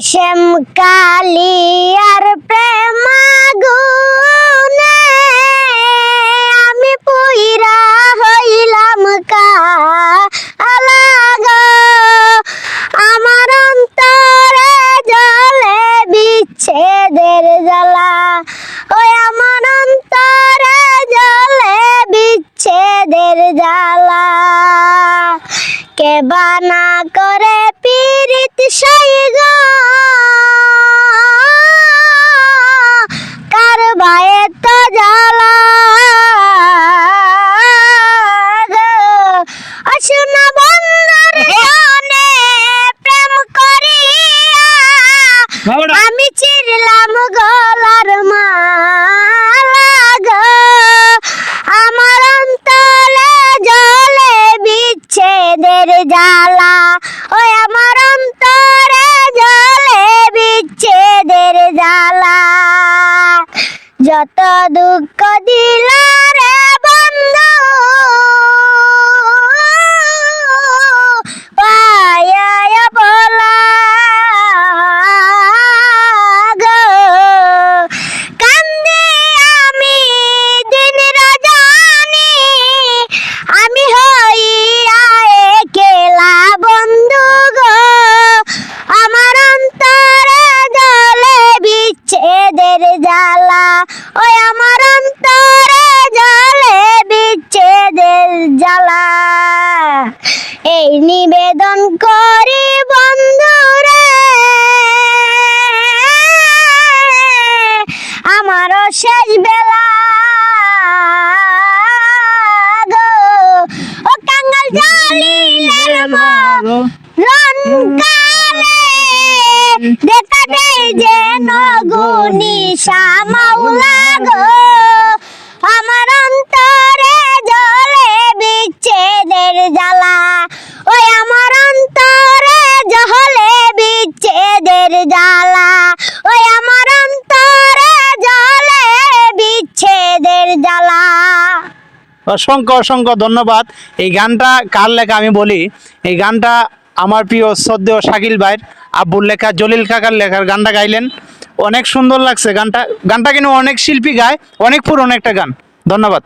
শ্যাম কালিয়ার প্রেম আগুনে আমি পুইরা হইলাম কালা গো। আমার অন্তরে জ্বলে বিচ্ছেদের জ্বালা, ওই আমার অন্তরে জ্বলে বিচ্ছেদের জ্বালা। কে বানা করে পীড়িত সইগ কার বায়ে তো জ্বালা গো। অশুনা বন্ধুর জনে প্রেম করিয়া আমি চিরলাম গলার মালা গো। আমার অন্তরে জ্বলে বিচ্ছেদের জ্বালা, ওই আমার অন্তরে জ্বলে বিচ্ছেদের জ্বালা। যত দুঃখ দিল রে বন্ধু পায়া বলা গো। কান্দি আমি দিন রজনী আমি হইয়া একলা বন্ধু গো। আমার অন্তরে জ্বলে বিচ্ছেদের জ্বালা, ওই আমার অন্তরে জ্বলে বিচ্ছেদের জ্বালা। এই নিবেদন করি বন্ধুরে আমারও শেষ বেলা গো। ও কাঙ্গাল জালিলের মরণ কালে দেখা দেয় যেন গুনিশা মাওলা গো। আমার অন্তরে জ্বলে বিচ্ছেদের জ্বালা, ওই আমার অন্তরে জ্বলে বিচ্ছেদের জ্বালা, ওই আমার অন্তরে জ্বলে বিচ্ছেদের জ্বালা। অসংখ্য অসংখ্য ধন্যবাদ। এই গানটা কার লেখা আমি বলি, এই গানটা আমার প্রিয় শ্রদ্ধেয় শাকিল ভাইয়ের আব্বুর লেখা, জলিল কাকার লেখার গানটা গাইলেন। অনেক সুন্দর লাগছে গানটা। গানটা কিন্তু অনেক শিল্পী গায়, অনেক পুরনো একটা গান। ধন্যবাদ।